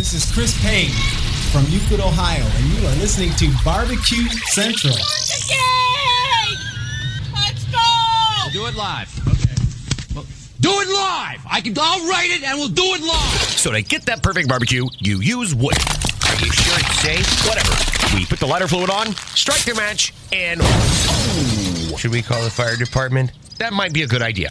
This is Chris Payne from Euclid, Ohio, and you are listening to BBQ Central. Let's go! We'll do it live. Okay. Well, do it live! I'll write it and we'll do it live! So to get that perfect barbecue, you use wood. Are you sure it's safe? Whatever. We put the lighter fluid on, strike the match, and... Oh! Should we call the fire department? That might be a good idea.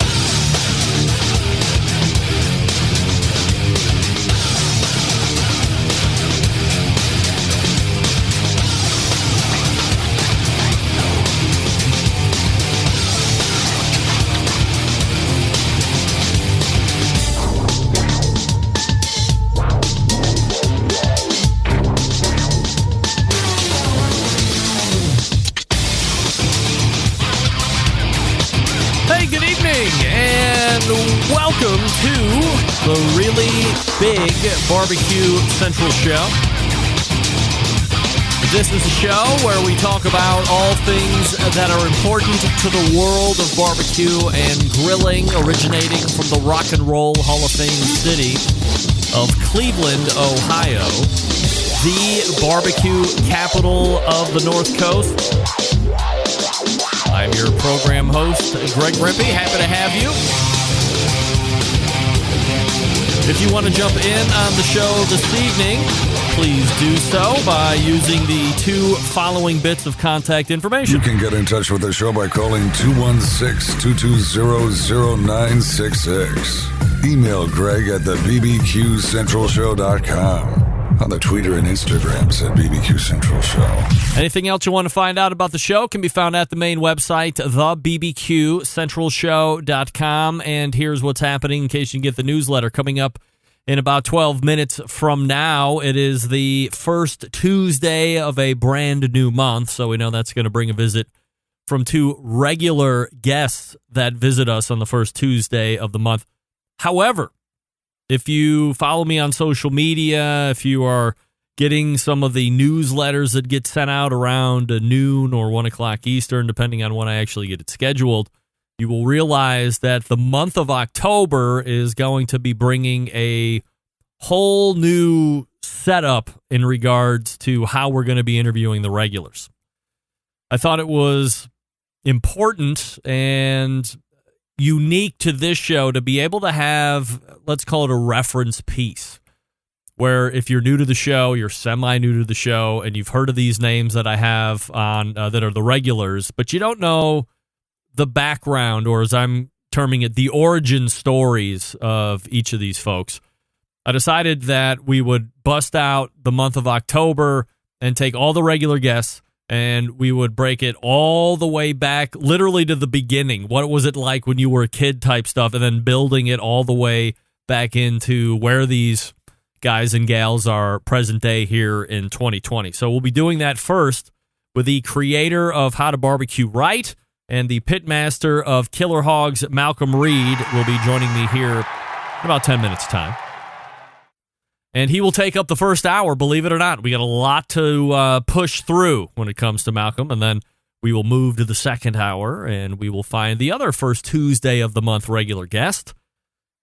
Welcome to the really big BBQ Central show. This is a show where we talk about all things that are important to the world of barbecue and grilling, originating from the Rock and Roll Hall of Fame city of Cleveland, Ohio, the barbecue capital of the North Coast. I'm your program host, Greg Rempe. Happy to have you. If you want to jump in on the show this evening, please do so by using the two following bits of contact information. You can get in touch with the show by calling 216-220-0966. Email Greg at the bbqcentralshow.com. On the Twitter and Instagrams at BBQ Central Show. Anything else you want to find out about the show can be found at the main website, thebbqcentralshow.com. And here's what's happening in case you get the newsletter coming up in about 12 minutes from now. It is the first Tuesday of a brand new month, so we know that's going to bring a visit from two regular guests that visit us on the first Tuesday of the month. However, if you follow me on social media, if you are getting some of the newsletters that get sent out around noon or 1 o'clock Eastern, depending on when I actually get it scheduled, you will realize that the month of October is going to be bringing a whole new setup in regards to how we're going to be interviewing the regulars. I thought it was important and unique to this show to be able to have, let's call it a reference piece, where if you're new to the show, you're semi-new to the show, and you've heard of these names that I have on that are the regulars, but you don't know the background, or as I'm terming it, the origin stories of each of these folks. I decided that we would bust out the month of October and take all the regular guests, and we would break it all the way back, literally to the beginning. What was it like when you were a kid type stuff, and then building it all the way back into where these guys and gals are present day here in 2020. So we'll be doing that first with the creator of How to Barbecue Right and the pitmaster of Killer Hogs, Malcom Reed, will be joining me here in about 10 minutes' time. And he will take up the first hour, believe it or not. We got a lot to push through when it comes to Malcom, and then we will move to the second hour, and we will find the other first Tuesday of the month regular guest.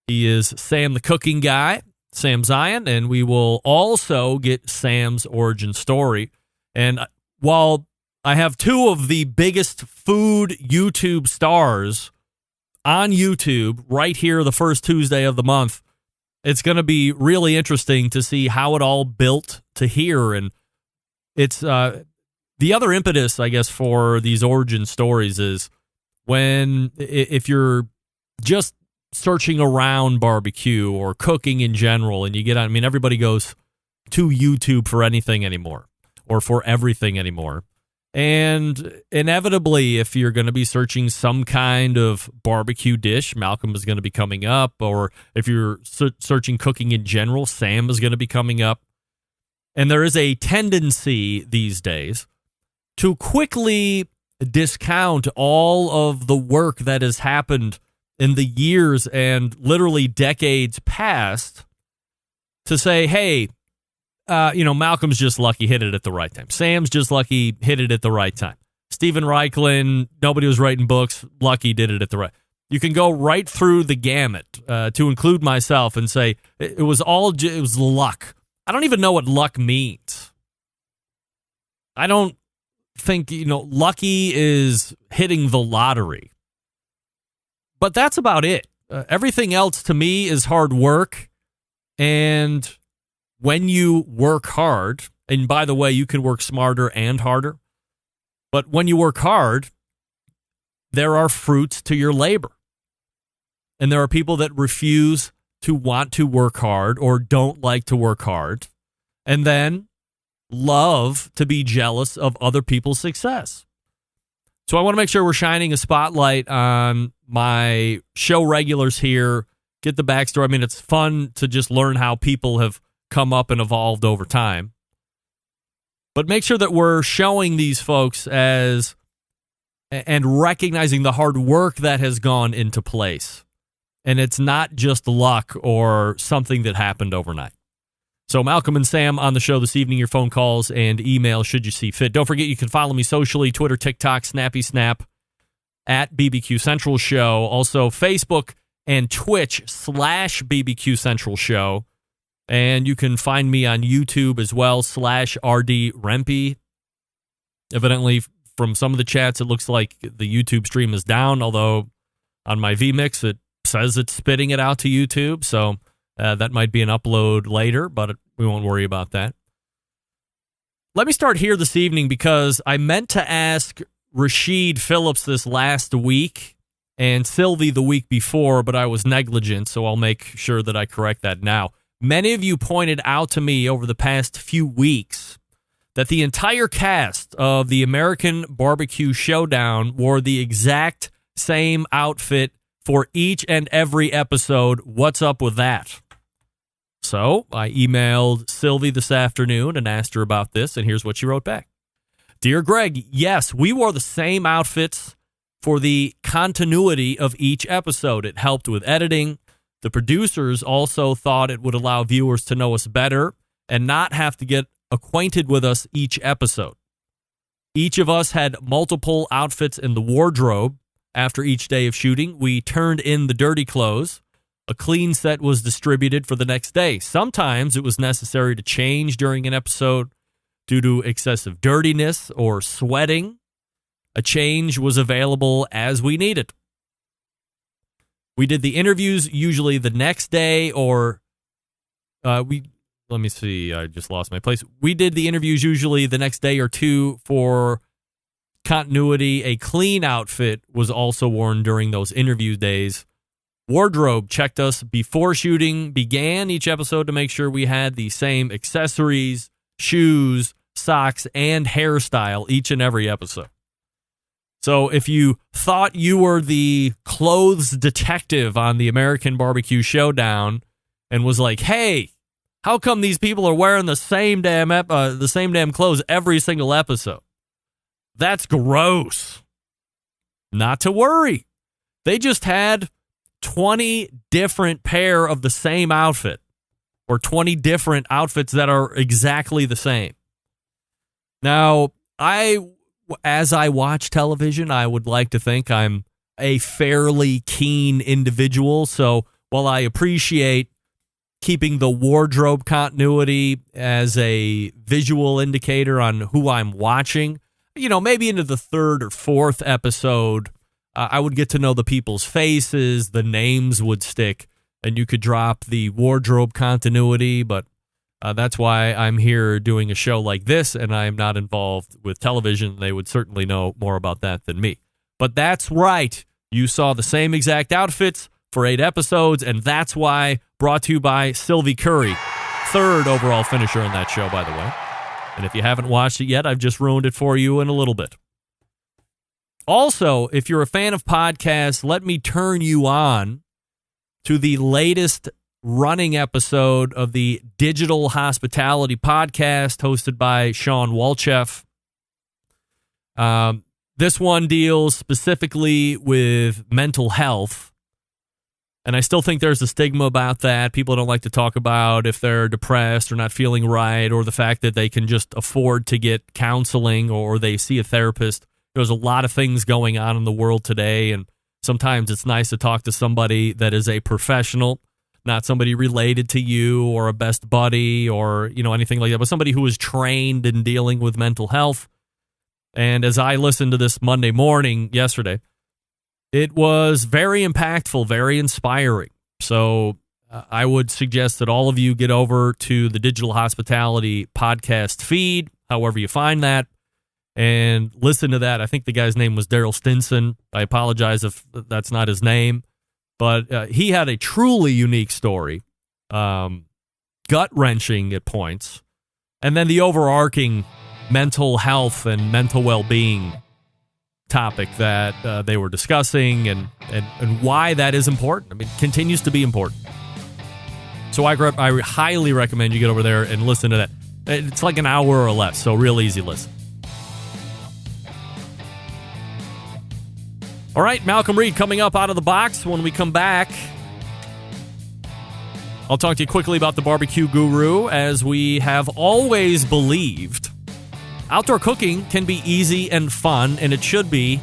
He is Sam the Cooking Guy, Sam Zion, and we will also get Sam's origin story. And while I have two of the biggest food YouTube stars on YouTube right here the first Tuesday of the month, it's going to be really interesting to see how it all built to here. And it's the other impetus, I guess, for these origin stories is if you're just searching around barbecue or cooking in general, and you get on, I mean, everybody goes to YouTube for anything anymore or for everything anymore. And inevitably, if you're going to be searching some kind of barbecue dish, Malcom is going to be coming up. Or if you're searching cooking in general, Sam is going to be coming up. And there is a tendency these days to quickly discount all of the work that has happened in the years and literally decades past to say, hey, Malcolm's just lucky, hit it at the right time. Sam's just lucky, hit it at the right time. Stephen Reichlin, nobody was writing books, lucky, did it at the right. You can go right through the gamut to include myself and say it was luck I don't even know what luck means. I don't think, lucky is hitting the lottery. But that's about it. Everything else to me is hard work. And when you work hard, and by the way, you can work smarter and harder, but when you work hard, there are fruits to your labor. And there are people that refuse to want to work hard or don't like to work hard, and then love to be jealous of other people's success. So I want to make sure we're shining a spotlight on my show regulars here, get the backstory. I mean, it's fun to just learn how people have come up and evolved over time. But make sure that we're showing these folks as and recognizing the hard work that has gone into place. And it's not just luck or something that happened overnight. So Malcolm and Sam on the show this evening, your phone calls and email should you see fit. Don't forget you can follow me socially, Twitter, TikTok, Snappy Snap, at BBQ Central Show. Also Facebook and Twitch /BBQ Central Show. And you can find me on YouTube as well, /RD Rempe. Evidently, from some of the chats, it looks like the YouTube stream is down, although on my vMix, it says it's spitting it out to YouTube. So that might be an upload later, but we won't worry about that. Let me start here this evening because I meant to ask Rashid Phillips this last week and Sylvie the week before, but I was negligent, so I'll make sure that I correct that now. Many of you pointed out to me over the past few weeks that the entire cast of the American Barbecue Showdown wore the exact same outfit for each and every episode. What's up with that? So I emailed Sylvie this afternoon and asked her about this, and here's what she wrote back. Dear Greg, yes, we wore the same outfits for the continuity of each episode. It helped with editing. The producers also thought it would allow viewers to know us better and not have to get acquainted with us each episode. Each of us had multiple outfits in the wardrobe. After each day of shooting, we turned in the dirty clothes. A clean set was distributed for the next day. Sometimes it was necessary to change during an episode due to excessive dirtiness or sweating. A change was available as we needed. We did the interviews usually the next day or let me see, I just lost my place. We did the interviews usually the next day or two for continuity. A clean outfit was also worn during those interview days. Wardrobe checked us before shooting began each episode to make sure we had the same accessories, shoes, socks, and hairstyle each and every episode. So if you thought you were the clothes detective on the American Barbecue Showdown and was like, hey, how come these people are wearing the same damn clothes every single episode? That's gross. Not to worry. They just had 20 different pair of the same outfit or 20 different outfits that are exactly the same. Now, as I watch television, I would like to think I'm a fairly keen individual. So while I appreciate keeping the wardrobe continuity as a visual indicator on who I'm watching, maybe into the third or fourth episode, I would get to know the people's faces, the names would stick, and you could drop the wardrobe continuity, but that's why I'm here doing a show like this, and I'm not involved with television. They would certainly know more about that than me. But that's right. You saw the same exact outfits for 8 episodes, and that's why, brought to you by Sylvie Curry, 3rd overall finisher in that show, by the way. And if you haven't watched it yet, I've just ruined it for you in a little bit. Also, if you're a fan of podcasts, let me turn you on to the latest running episode of the Digital Hospitality Podcast hosted by Sean Walchef. This one deals specifically with mental health, and I still think there's a stigma about that. People don't like to talk about if they're depressed or not feeling right, or the fact that they can just afford to get counseling or they see a therapist. There's a lot of things going on in the world today, and sometimes it's nice to talk to somebody that is a professional. not somebody related to you or a best buddy or, anything like that, but somebody who is trained in dealing with mental health. And as I listened to this Monday morning yesterday, it was very impactful, very inspiring. So I would suggest that all of you get over to the Digital Hospitality podcast feed, however you find that, and listen to that. I think the guy's name was Daryl Stinson. I apologize if that's not his name, but he had a truly unique story, gut-wrenching at points, and then the overarching mental health and mental well-being topic that they were discussing and why that is important. I mean, it continues to be important. So I highly recommend you get over there and listen to that. It's like an hour or less, so real easy listen. All right, Malcom Reed coming up out of the box. When we come back, I'll talk to you quickly about the BBQ Guru. As we have always believed, outdoor cooking can be easy and fun, and it should be.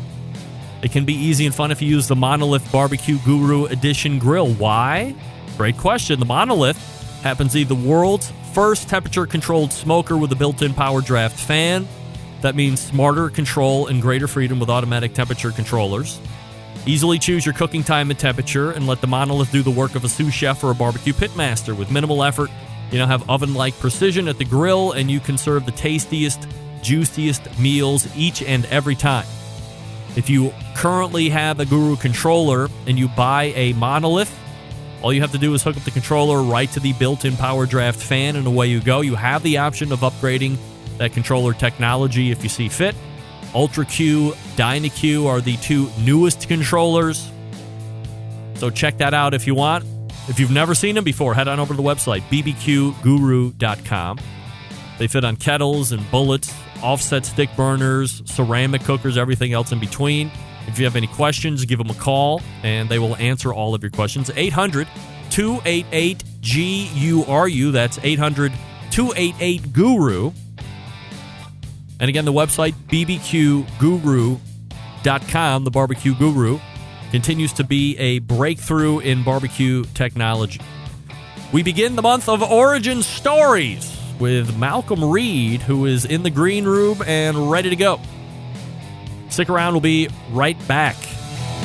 It can be easy and fun if you use the Monolith BBQ Guru Edition grill. Why? Great question. The Monolith happens to be the world's first temperature-controlled smoker with a built-in power draft fan. That means smarter control and greater freedom with automatic temperature controllers. Easily choose your cooking time and temperature and let the Monolith do the work of a sous chef or a barbecue pitmaster. With minimal effort, you now have oven-like precision at the grill, and you can serve the tastiest, juiciest meals each and every time. If you currently have a Guru controller and you buy a Monolith, all you have to do is hook up the controller right to the built-in power draft fan, and away you go. You have the option of upgrading that controller technology if you see fit. Ultra Q, DynaQ are the two newest controllers. So check that out if you want. If you've never seen them before, head on over to the website, bbqguru.com. They fit on kettles and bullets, offset stick burners, ceramic cookers, everything else in between. If you have any questions, give them a call, and they will answer all of your questions. 800-288-GURU. That's 800-288-GURU. And again, the website, bbqguru.com. The BBQ Guru continues to be a breakthrough in barbecue technology. We begin the month of Origin Stories with Malcom Reed, who is in the green room and ready to go. Stick around. We'll be right back.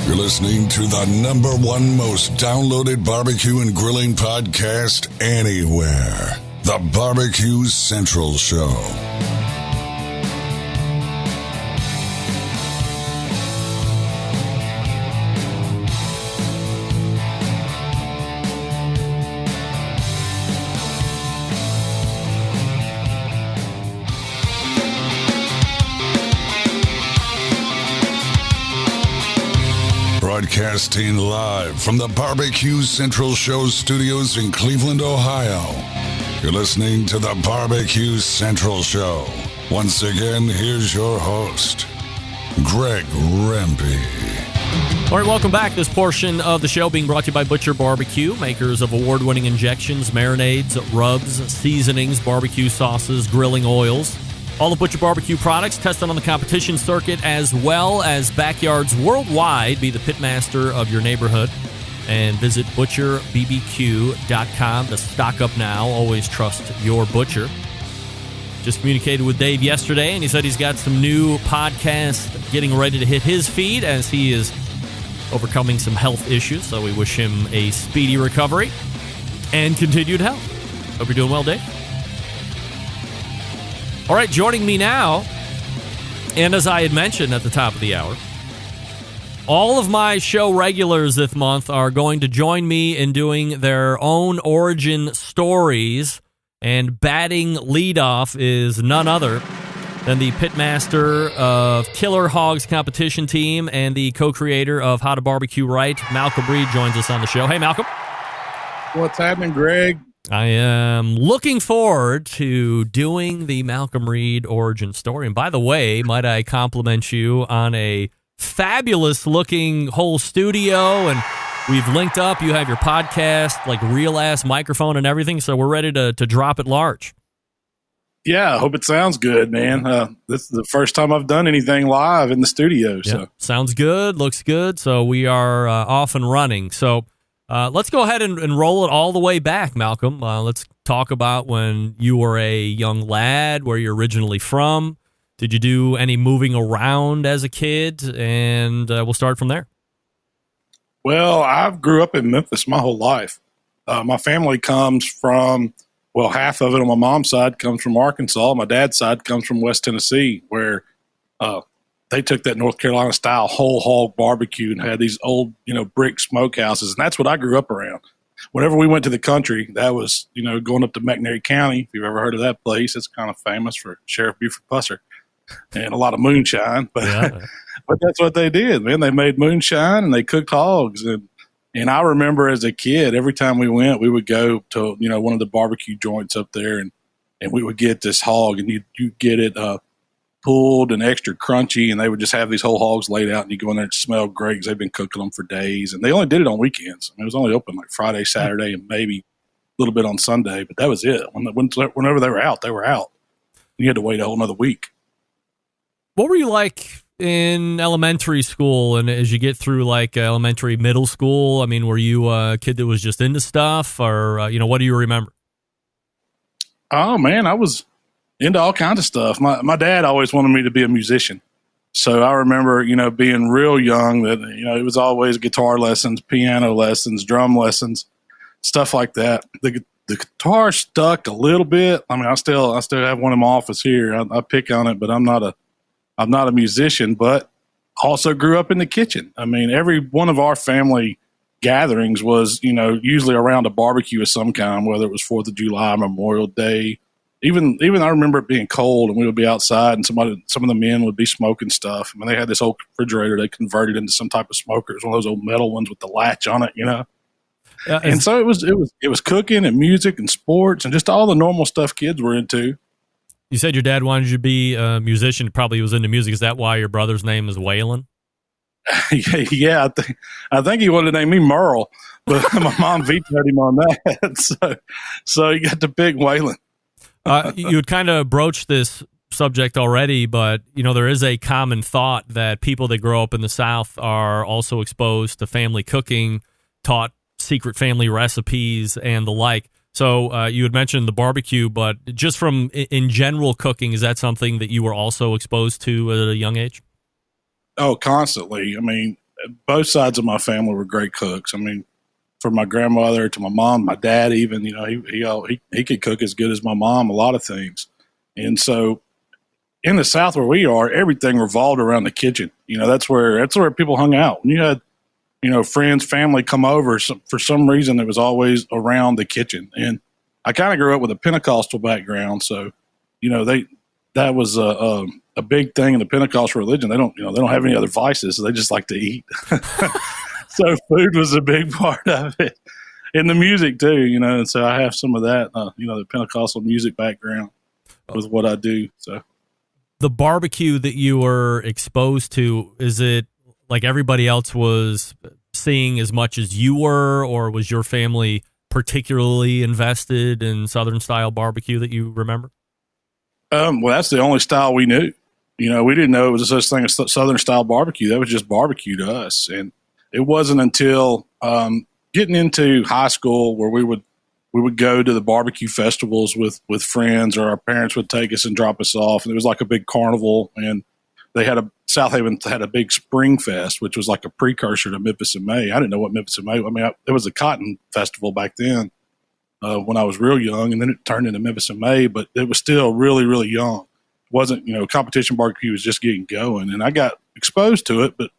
You're listening to the #1 most downloaded barbecue and grilling podcast anywhere. The Barbecue Central Show. Broadcasting live from the Barbecue Central Show studios in Cleveland, Ohio. You're listening to the Barbecue Central Show. Once again, here's your host, Greg Rempe. All right, welcome back. This portion of the show being brought to you by Butcher Barbecue, makers of award-winning injections, marinades, rubs, seasonings, barbecue sauces, grilling oils. All the Butcher Barbecue products tested on the competition circuit as well as backyards worldwide. Be the pitmaster of your neighborhood and visit butcherbbq.com to stock up now. Always trust your butcher. Just communicated with Dave yesterday, and he said he's got some new podcasts getting ready to hit his feed as he is overcoming some health issues. So we wish him a speedy recovery and continued health. Hope you're doing well, Dave. All right, joining me now, and as I had mentioned at the top of the hour, all of my show regulars this month are going to join me in doing their own origin stories, and batting leadoff is none other than the pitmaster of Killer Hogs competition team and the co-creator of How to Barbecue Right. Malcom Reed joins us on the show. Hey, Malcom. What's happening, Greg? I am looking forward to doing the Malcom Reed origin story. And by the way, might I compliment you on a fabulous-looking whole studio, and we've linked up. You have your podcast, like real-ass microphone and everything, so we're ready to drop it large. Yeah, I hope it sounds good, man. This is the first time I've done anything live in the studio. So Sounds good, looks good, so we are off and running. So Let's go ahead and roll it all the way back, Malcolm. Let's talk about when you were a young lad, where you're originally from. Did you do any moving around as a kid? And we'll start from there. Well, I grew up in Memphis my whole life. My family comes from, well, half of it on my mom's side comes from Arkansas. My dad's side comes from West Tennessee, where they took that North Carolina style whole hog barbecue and had these old, brick smokehouses. And that's what I grew up around. Whenever we went to the country, that was, going up to McNairy County. If you've ever heard of that place, it's kind of famous for Sheriff Buford Pusser and a lot of moonshine. But, Yeah. but that's what they did, man. They made moonshine and they cooked hogs. And I remember as a kid, every time we went, we would go to, one of the barbecue joints up there and we would get this hog and you get it, pulled and extra crunchy, and they would just have these whole hogs laid out, and you go in there and smell great because they've been cooking them for days. And they only did it on weekends. It was only open like Friday, Saturday, and maybe a little bit on Sunday, but that was it. Whenever they were out, they were out. You had to wait a whole nother week. What were you like in elementary school, and as you get through like elementary, middle school? I mean, were you a kid that was just into stuff, or what do you remember? Oh man, I was into all kinds of stuff. My dad always wanted me to be a musician. So I remember, being real young that, it was always guitar lessons, piano lessons, drum lessons, stuff like that. The guitar stuck a little bit. I mean, I still have one in my office here. I pick on it, but I'm not a musician, but also grew up in the kitchen. I mean, every one of our family gatherings was, usually around a barbecue of some kind, whether it was 4th of July, Memorial Day. Even I remember it being cold and we would be outside and some of the men would be smoking stuff. I mean, they had this old refrigerator they converted into some type of smoker. It was one of those old metal ones with the latch on it, And so it was cooking and music and sports and just all the normal stuff kids were into. You said your dad wanted you to be a musician. Probably was into music. Is that why your brother's name is Waylon? Yeah, I think he wanted to name me Merle, but my mom vetoed him on that. So he got the big Waylon. You had kind of broached this subject already, but there is a common thought that people that grow up in the South are also exposed to family cooking, taught secret family recipes, and the like. So you had mentioned the barbecue, but just from in general cooking, is that something that you were also exposed to at a young age? Oh, constantly. I mean, both sides of my family were great cooks. I mean, from my grandmother to my mom, my dad even, he could cook as good as my mom, a lot of things. And so in the South where we are, everything revolved around the kitchen. That's where people hung out. When you had, friends, family come over, for some reason it was always around the kitchen. And I kind of grew up with a Pentecostal background. So, that was a big thing in the Pentecostal religion. They don't have any other vices. So they just like to eat. So food was a big part of it, and the music too, and so I have some of that, the Pentecostal music background with what I do. So the barbecue that you were exposed to, is it like everybody else was seeing as much as you were, or was your family particularly invested in Southern style barbecue that you remember? Well, that's the only style we knew. We didn't know it was such thing as Southern style barbecue. That was just barbecue to us. And it wasn't until getting into high school where we would go to the barbecue festivals with friends, or our parents would take us and drop us off. And it was like a big carnival. And South Haven had a big Spring Fest, which was like a precursor to Memphis in May. I didn't know what Memphis in May. I mean, it was a cotton festival back then when I was real young, and then it turned into Memphis in May. But it was still really, really young. It wasn't, competition barbecue was just getting going, and I got exposed to it. But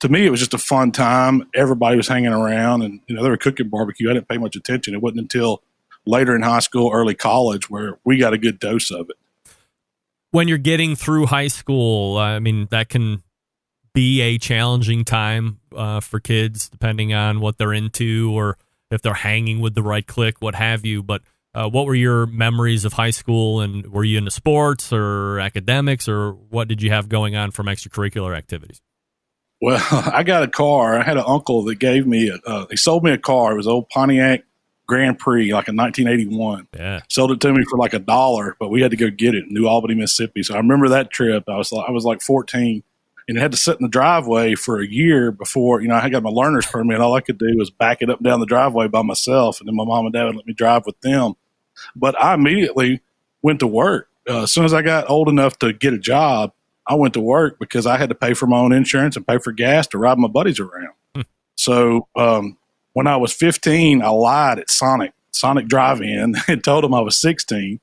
to me, it was just a fun time. Everybody was hanging around, and they were cooking barbecue. I didn't pay much attention. It wasn't until later in high school, early college, where we got a good dose of it. When you're getting through high school, I mean, that can be a challenging time for kids, depending on what they're into or if they're hanging with the right clique, what have you. But what were your memories of high school, and were you into sports or academics, or what did you have going on from extracurricular activities? Well, I got a car. I had an uncle that gave me he sold me a car. It was an old Pontiac Grand Prix, like in 1981. Yeah. Sold it to me for like $1, but we had to go get it in New Albany, Mississippi. So I remember that trip. I was like 14, and it had to sit in the driveway for a year before, I got my learner's permit. All I could do was back it up and down the driveway by myself, and then my mom and dad would let me drive with them. But I immediately went to work. As soon as I got old enough to get a job, I went to work because I had to pay for my own insurance and pay for gas to ride my buddies around. So when I was 15, I lied at Sonic Drive-In and told them I was 16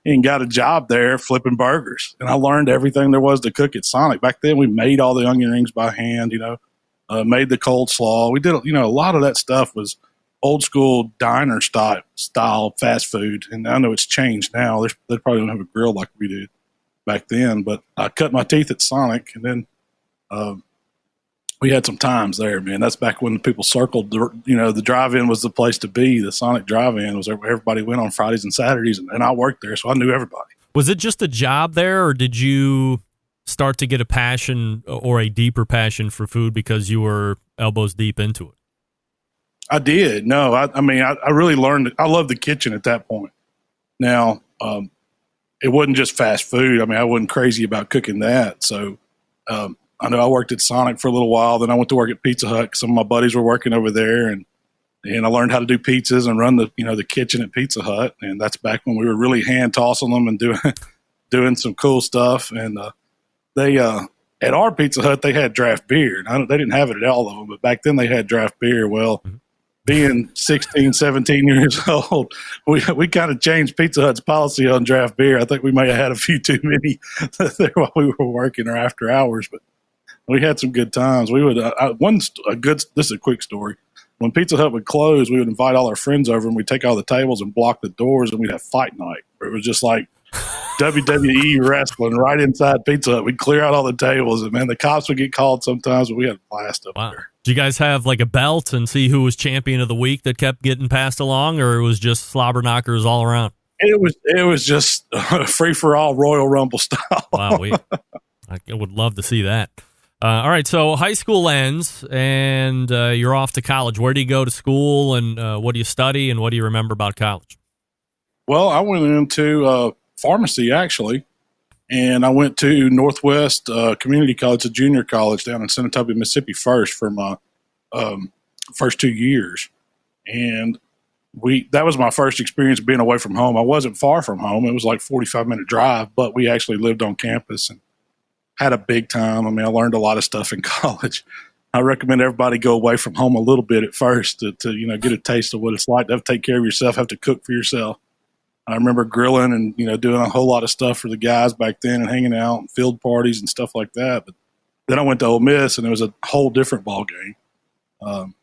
and got a job there flipping burgers. And I learned everything there was to cook at Sonic. Back then, we made all the onion rings by hand, made the coleslaw. We did, a lot of that stuff was old school diner style fast food. And I know it's changed now. They probably don't have a grill like we did back then, but I cut my teeth at Sonic, and then we had some times there, man. That's back when people circled, the drive-in was the place to be. The Sonic drive-in was where everybody went on Fridays and Saturdays, and I worked there, so I knew everybody. Was it just a job there, or did you start to get a passion or a deeper passion for food because you were elbows deep into it? I did. No, I really learned. I loved the kitchen at that point. Now, it wasn't just fast food. I wasn't crazy about cooking that. So I know I worked at Sonic for a little while. Then I went to work at Pizza Hut. Some of my buddies were working over there, and I learned how to do pizzas and run the kitchen at Pizza Hut. And that's back when we were really hand tossing them and doing some cool stuff. And they at our Pizza Hut, they had draft beer. They didn't have it at all of them, but back then they had draft beer. Well, being 16, 17 years old, we kind of changed Pizza Hut's policy on draft beer. I think we may have had a few too many there while we were working or after hours, but we had some good times. We would this is a quick story. When Pizza Hut would close, we would invite all our friends over, and we'd take all the tables and block the doors, and we'd have fight night. It was just like WWE wrestling right inside Pizza Hut. We'd clear out all the tables, and man, the cops would get called sometimes, but we had a blast up there. Do you guys have like a belt and see who was champion of the week that kept getting passed along, or it was just slobber knockers all around? It was just free for all Royal Rumble style. Wow, I would love to see that. All right, so high school ends, and you're off to college. Where do you go to school, and what do you study, and what do you remember about college? Well, I went into pharmacy, actually, and I went to Northwest Community College, a junior college down in Senatobia, Mississippi first for my first 2 years. And that was my first experience being away from home. I wasn't far from home. It was like 45-minute drive, but we actually lived on campus and had a big time. I learned a lot of stuff in college. I recommend everybody go away from home a little bit at first to get a taste of what it's like to have to take care of yourself, have to cook for yourself. I remember grilling and, doing a whole lot of stuff for the guys back then and hanging out and field parties and stuff like that. But then I went to Ole Miss, and it was a whole different ball game.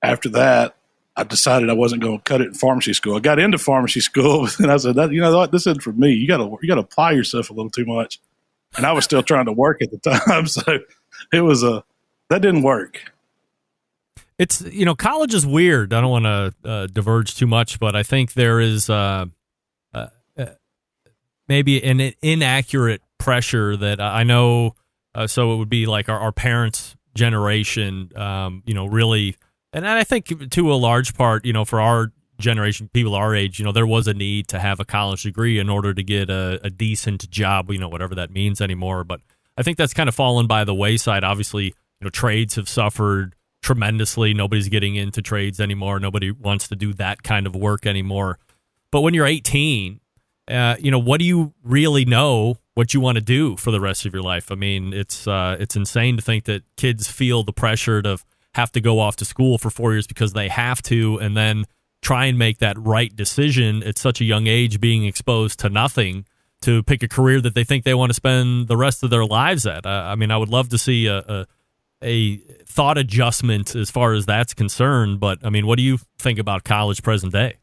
After that, I decided I wasn't going to cut it in pharmacy school. I got into pharmacy school, but then I said, this isn't for me. You got to apply yourself a little too much. And I was still trying to work at the time. So it was that didn't work. It's, college is weird. I don't want to diverge too much, but I think there is maybe an inaccurate pressure that I know. So it would be like our parents' generation, really. And I think to a large part, for our generation, people our age, there was a need to have a college degree in order to get a decent job, whatever that means anymore. But I think that's kind of fallen by the wayside. Obviously, trades have suffered tremendously. Nobody's getting into trades anymore. Nobody wants to do that kind of work anymore. But when you're 18, what do you really know what you want to do for the rest of your life? It's insane to think that kids feel the pressure to have to go off to school for 4 years because they have to, and then try and make that right decision at such a young age, being exposed to nothing, to pick a career that they think they want to spend the rest of their lives at. I would love to see a thought adjustment as far as that's concerned. But what do you think about college present day?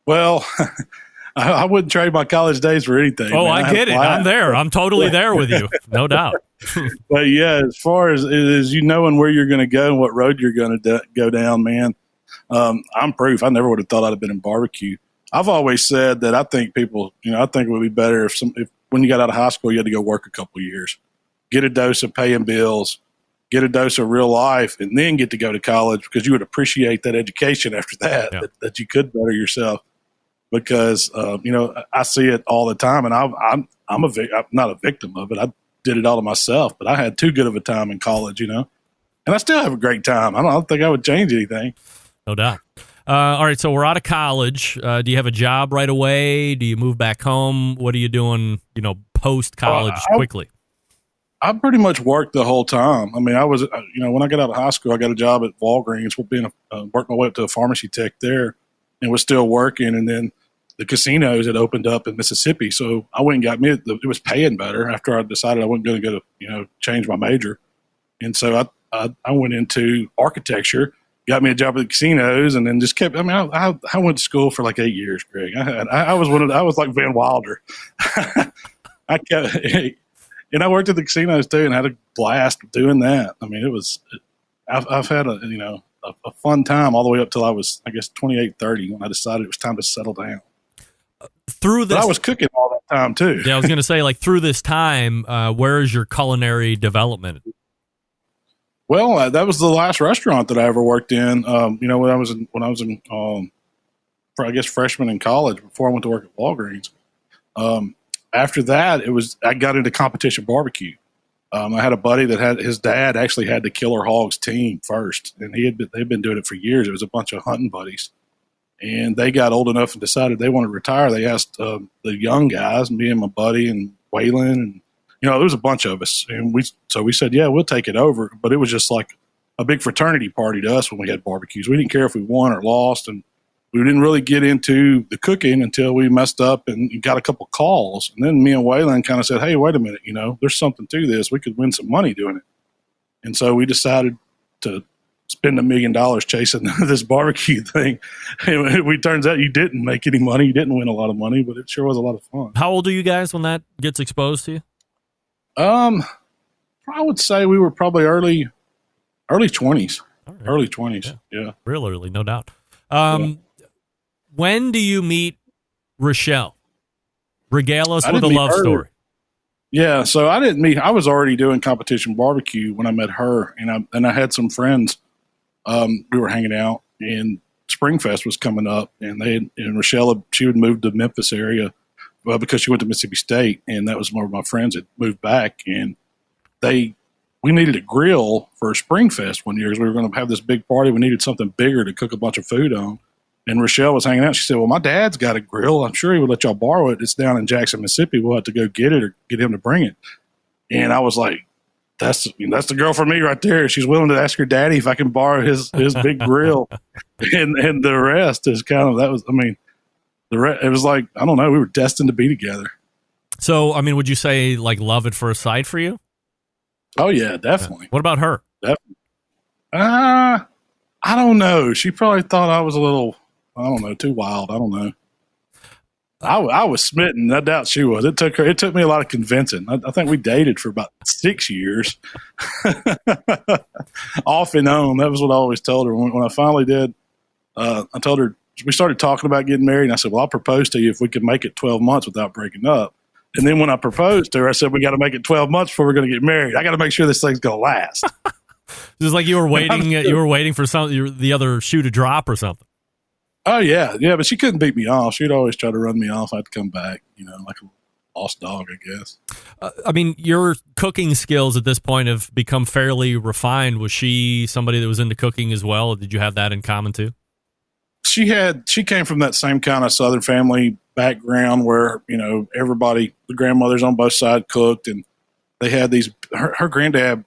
Well, I wouldn't trade my college days for anything. Oh, man. I get it. I'm there. I'm totally there with you. No doubt. But yeah, as far as knowing where you're going to go and what road you're going to go down, man, I'm proof. I never would have thought I'd have been in barbecue. I've always said that I think people, I think it would be better if when you got out of high school, you had to go work a couple of years, get a dose of paying bills, get a dose of real life, and then get to go to college, because you would appreciate that education after that, yeah. that you could better yourself. Because, I see it all the time, and I'm not a victim of it. did it all to myself. But I had too good of a time in college, and I still have a great time. I don't think I would change anything. No doubt. All right, so we're out of college. Do you have a job right away? Do you move back home? What are you doing, post college quickly? I pretty much worked the whole time. I mean, I was, when I got out of high school, I got a job at Walgreens, worked my way up to a pharmacy tech there, and was still working. And then the casinos had opened up in Mississippi, so I went and got me. It was paying better after I decided I wasn't going to go to, change my major, and so I went into architecture, got me a job at the casinos, and then just kept. I mean, I went to school for like 8 years, Greg. I was like Van Wilder. I kept. And I worked at the casinos too, and had a blast doing that. I mean, I've had a fun time all the way up till I was, I guess, 28, 30 when I decided it was time to settle down. But I was cooking all that time too. Yeah, I was going to say, like, through this time, where is your culinary development? Well, that was the last restaurant that I ever worked in. When I was in, I guess, freshman in college before I went to work at Walgreens. After that, I got into competition barbecue. I had a buddy that his dad actually had the Killer Hogs team first, and they'd been doing it for years. It was a bunch of hunting buddies, and they got old enough and decided they wanted to retire. They asked the young guys, me and my buddy and Waylon, and there was a bunch of us, and we said, yeah, we'll take it over. But it was just like a big fraternity party to us when we had barbecues. We didn't care if we won or lost, and we didn't really get into the cooking until we messed up and got a couple calls. And then me and Waylon kind of said, hey, wait a minute, there's something to this. We could win some money doing it. And so we decided to spend $1 million chasing this barbecue thing. And it turns out you didn't make any money. You didn't win a lot of money, but it sure was a lot of fun. How old are you guys when that gets exposed to you? I would say we were probably early 20s. Right. Early 20s, yeah. Real early, no doubt. When do you meet Rachelle? Regale us with a love story. Yeah, so I was already doing competition barbecue when I met her, and I had some friends. We were hanging out, and Springfest was coming up, and Rachelle, she would move to Memphis area because she went to Mississippi State, and that was where my friends had moved back, and we needed a grill for Springfest one year because we were going to have this big party. We needed something bigger to cook a bunch of food on. And Rachelle was hanging out. She said, well, my dad's got a grill. I'm sure he would let y'all borrow it. It's down in Jackson, Mississippi. We'll have to go get it or get him to bring it. And I was like, that's the girl for me right there. She's willing to ask her daddy if I can borrow his big grill. And the rest is kind of, it was like, I don't know, we were destined to be together. So, would you say like love at first sight for you? Oh yeah, definitely. What about her? Definitely. I don't know. She probably thought I was a little, too wild. I don't know. I was smitten. I doubt she was. It took me a lot of convincing. I think we dated for about 6 years. Off and on. That was what I always told her. When I finally did, I told her, we started talking about getting married, and I said, well, I'll propose to you if we could make it 12 months without breaking up. And then when I proposed to her, I said, we got to make it 12 months before we're going to get married. I got to make sure this thing's going to last. Just like you were waiting for the other shoe to drop or something. Oh yeah, but she couldn't beat me off. She'd always try to run me off. I'd come back, like a lost dog, I guess. Your cooking skills at this point have become fairly refined. Was she somebody that was into cooking as well? Or did you have that in common too? She came from that same kind of Southern family background where everybody, the grandmothers on both sides cooked, and they had these. Her granddad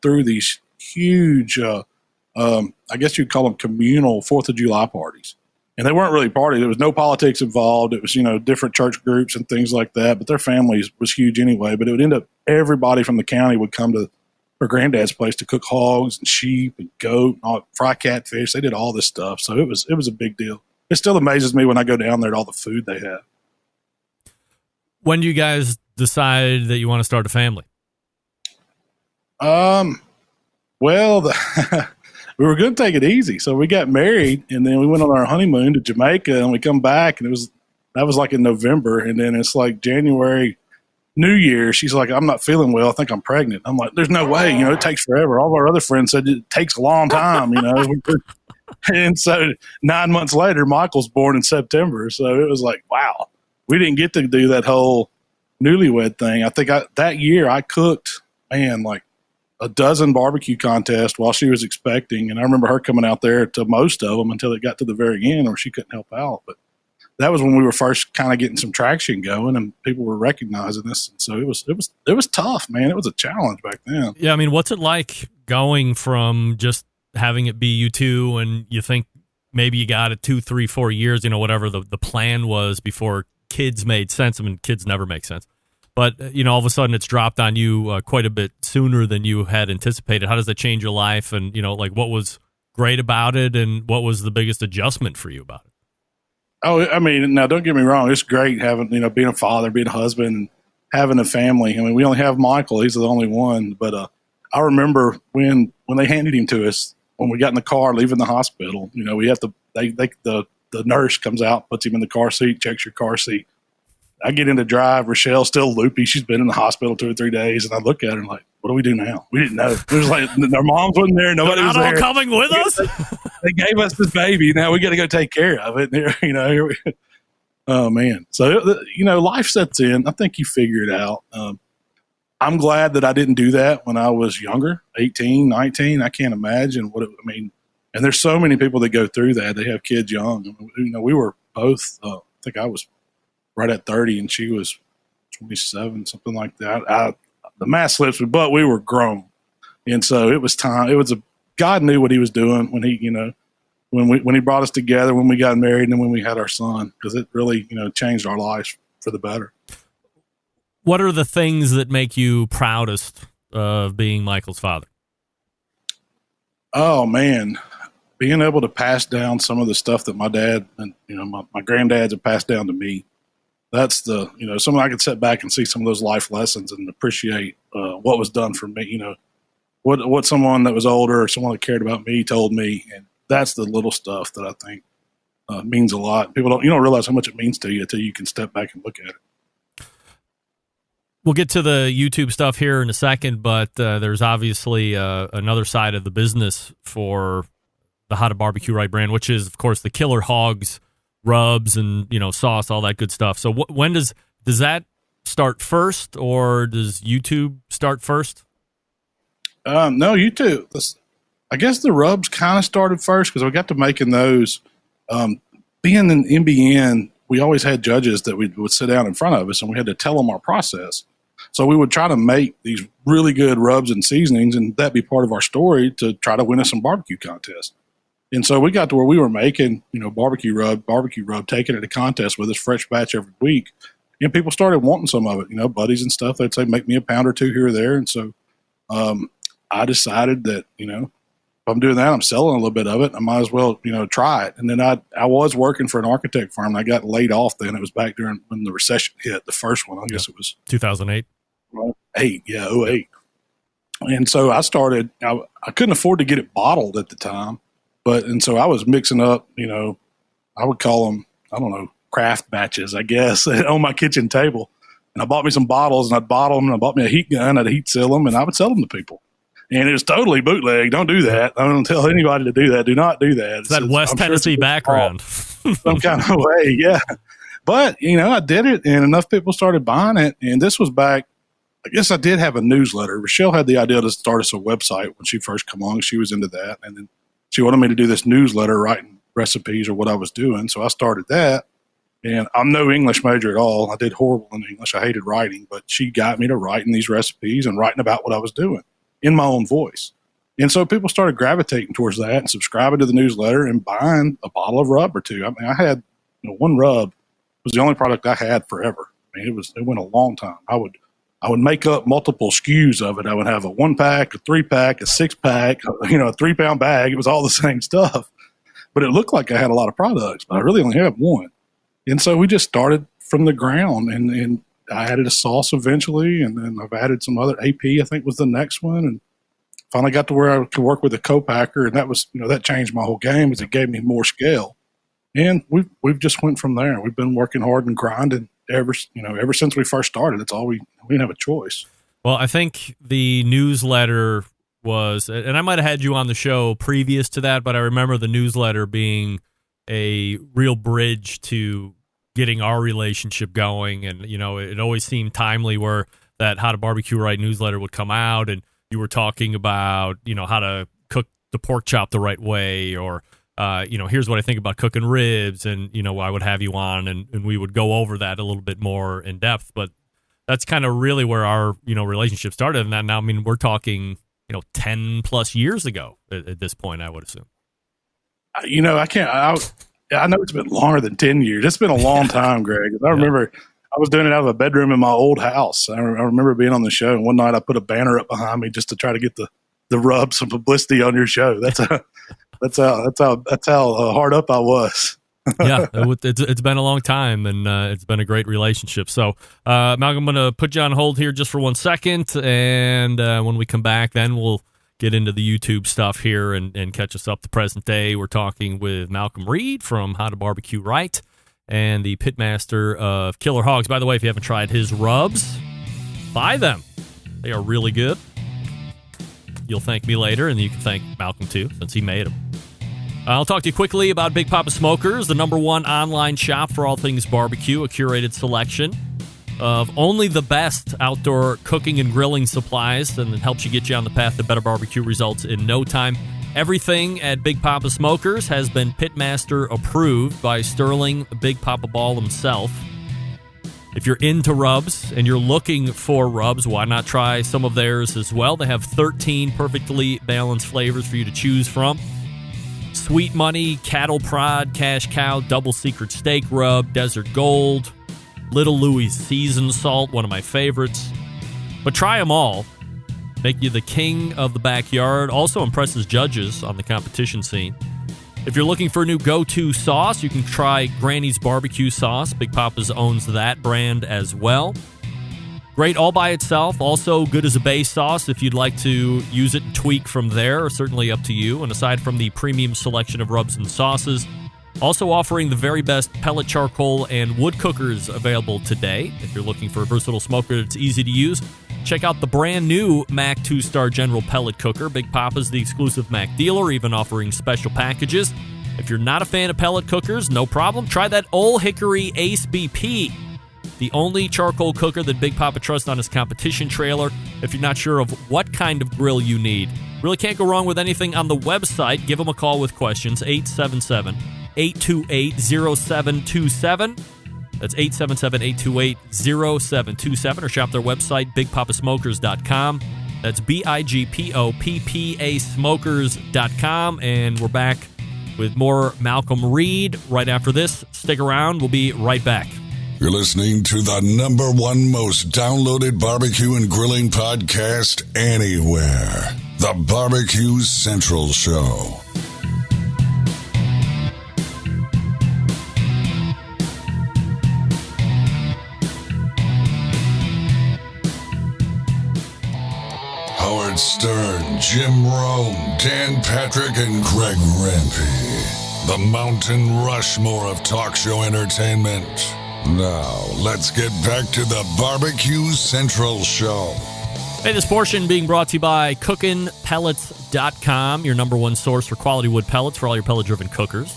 threw these huge, I guess you'd call them communal 4th of July parties. And they weren't really parties. There was no politics involved. It was, different church groups and things like that. But their families was huge anyway. But it would end up, everybody from the county would come to her granddad's place to cook hogs and sheep and goat and fry catfish. They did all this stuff. So it was a big deal. It still amazes me when I go down there at all the food they have. When do you guys decide that you want to start a family? Well, we were going to take it easy. So we got married, and then we went on our honeymoon to Jamaica, and we come back, and that was like in November. And then it's like January, New Year. She's like, I'm not feeling well. I think I'm pregnant. I'm like, there's no way, it takes forever. All of our other friends said it takes a long time, And so 9 months later, Michael's born in September. So it was like, wow, we didn't get to do that whole newlywed thing. I think that year I cooked, man, like a dozen barbecue contests while she was expecting. And I remember her coming out there to most of them until it got to the very end where she couldn't help out. But that was when we were first kind of getting some traction going and people were recognizing us. And so it was tough, man. It was a challenge back then. Yeah. I mean, what's it like going from just having it be you two and you think maybe you got it 2, 3, 4 years, whatever the plan was before kids made sense. I mean, kids never make sense. But, all of a sudden it's dropped on you quite a bit sooner than you had anticipated. How does that change your life? And, what was great about it and what was the biggest adjustment for you about it? Oh, I mean, now don't get me wrong. It's great having, being a father, being a husband, having a family. I mean, we only have Michael. He's the only one. But I remember when they handed him to us, when we got in the car leaving the hospital, we have to, the nurse comes out, puts him in the car seat, checks your car seat. I get in to drive. Rachelle's still loopy. She's been in the hospital 2 or 3 days. And I look at her and like, what do we do now? We didn't know. It was like their moms wasn't there. Nobody was there. Not all coming with us? They gave us this baby. Now we got to go take care of it. Here we, oh, man. So, life sets in. I think you figure it out. I'm glad that I didn't do that when I was younger, 18, 19. I can't imagine and there's so many people that go through that. They have kids young. We were both, I think I was right at 30 and she was 27, something like that. The math slips me, but we were grown. And so it was time. God knew what he was doing when he, when he brought us together, when we got married and then when we had our son, because it really, changed our lives for the better. What are the things that make you proudest of being Michael's father? Oh, man. Being able to pass down some of the stuff that my dad and, my granddads have passed down to me. That's something I could sit back and see some of those life lessons and appreciate what was done for me, what someone that was older or someone that cared about me told me. And that's the little stuff that I think means a lot. People don't realize how much it means to you until you can step back and look at it. We'll get to the YouTube stuff here in a second, but there's obviously another side of the business for the How to Barbecue Right brand, which is, of course, the Killer Hogs rubs and sauce, all that good stuff. So when does that start first, or does YouTube start first? No, YouTube. I guess the rubs kind of started first because we got to making those. Being in NBN, we always had judges that would sit down in front of us, and we had to tell them our process. So we would try to make these really good rubs and seasonings, and that'd be part of our story to try to win us some barbecue contests. And so we got to where we were making, barbecue rub, taking it to contest with us, fresh batch every week. And people started wanting some of it, buddies and stuff. They'd say, make me a pound or two here or there. And so I decided that, if I'm doing that, I'm selling a little bit of it. I might as well, try it. And then I was working for an architect firm, and I got laid off then. It was back during when the recession hit, the first one. I guess it was 2008. 08. And so I started, I couldn't afford to get it bottled at the time. And so I was mixing up, I would call them, I don't know, craft batches, I guess, on my kitchen table. And I bought me some bottles, and I'd bottle them, and I bought me a heat gun, I'd heat seal them, and I would sell them to people. And it was totally bootleg. Don't do that. I don't tell anybody to do that. Do not do that. It's that West Tennessee background. Some kind of way, yeah. But, I did it, and enough people started buying it. And this was back, I guess I did have a newsletter. Rachelle had the idea to start us a website when she first came on. She was into that. And then she wanted me to do this newsletter, writing recipes or what I was doing. So I started that. And I'm no English major at all. I did horrible in English. I hated writing. But she got me to writing these recipes and writing about what I was doing in my own voice. And so people started gravitating towards that and subscribing to the newsletter and buying a bottle of rub or two. I mean, I had one rub was the only product I had forever. I mean, it went a long time. I would make up multiple SKUs of it. I would have a 1-pack, a 3-pack, a 6-pack, a 3-pound bag. It was all the same stuff, but it looked like I had a lot of products, but I really only had one. And so we just started from the ground, and I added a sauce eventually, and then I've added some other AP, I think was the next one, and finally got to where I could work with a co-packer, and that was, that changed my whole game as it gave me more scale. And we've just went from there. We've been working hard and grinding ever since we first started. It's all we didn't have a choice. Well, I think the newsletter was, and I might have had you on the show previous to that, but I remember the newsletter being a real bridge to getting our relationship going. And, it always seemed timely where that How to Barbecue Right newsletter would come out and you were talking about, how to cook the pork chop the right way, or, here's what I think about cooking ribs. And, I would have you on and we would go over that a little bit more in depth. But that's kind of really where our, relationship started. And that now, we're talking, 10 plus years ago at this point, I would assume. I know it's been longer than 10 years. It's been a long time, Greg. I remember I was doing it out of a bedroom in my old house. I remember being on the show, and one night I put a banner up behind me just to try to get the rub some publicity on your show. That's how hard up I was. Yeah, it's been a long time, and it's been a great relationship. So, Malcolm, I'm going to put you on hold here just for 1 second, and when we come back, then we'll get into the YouTube stuff here and catch us up to present day. We're talking with Malcom Reed from How to Barbecue Right and the pitmaster of Killer Hogs. By the way, if you haven't tried his rubs, buy them. They are really good. You'll thank me later, and you can thank Malcolm too, since he made them. I'll talk to you quickly about Big Poppa Smokers, the #1 online shop for all things barbecue, a curated selection of only the best outdoor cooking and grilling supplies, and it helps you get you on the path to better barbecue results in no time. Everything at Big Poppa Smokers has been pitmaster approved by Sterling Big Poppa Ball himself. If you're into rubs and you're looking for rubs, why not try some of theirs as well? They have 13 perfectly balanced flavors for you to choose from. Sweet Money, Cattle Prod, Cash Cow, Double Secret Steak Rub, Desert Gold, Little Louie's Seasoned Salt, one of my favorites. But try them all. Make you the king of the backyard. Also impresses judges on the competition scene. If you're looking for a new go-to sauce, you can try Granny's Barbecue Sauce. Big Poppa's owns that brand as well. Great all by itself. Also good as a base sauce if you'd like to use it and tweak from there. Certainly up to you. And aside from the premium selection of rubs and sauces, also offering the very best pellet charcoal and wood cookers available today. If you're looking for a versatile smoker that's easy to use, check out the brand new Mac 2-Star General Pellet Cooker. Big Poppa's the exclusive Mac dealer, even offering special packages. If you're not a fan of pellet cookers, no problem. Try that Old Hickory Ace BP, the only charcoal cooker that Big Poppa trusts on his competition trailer. If you're not sure of what kind of grill you need, really can't go wrong with anything on the website. Give them a call with questions, 877-828-0727. That's 877-828-0727, or shop their website, bigpoppasmokers.com. That's BIGPOPPA smokers.com. And we're back with more Malcom Reed right after this. Stick around. We'll be right back. You're listening to the #1 most downloaded barbecue and grilling podcast anywhere. The Barbecue Central Show. Howard Stern, Jim Rome, Dan Patrick, and Greg Rempe. The Mountain Rushmore of talk show entertainment. Now, let's get back to the Barbecue Central Show. Hey, this portion being brought to you by CookinPellets.com, your #1 source for quality wood pellets for all your pellet-driven cookers.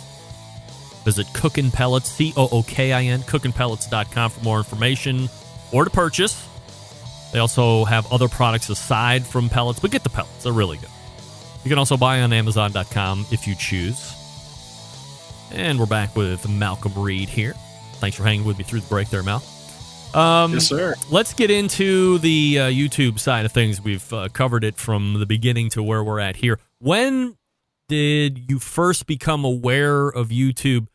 Visit Cookin Pellets, COOKIN, CookinPellets.com for more information or to purchase. They also have other products aside from pellets, but get the pellets. They're really good. You can also buy on Amazon.com if you choose. And we're back with Malcom Reed here. Thanks for hanging with me through the break there, Mal. Yes, sir. Let's get into the YouTube side of things. We've covered it from the beginning to where we're at here. When did you first become aware of YouTube,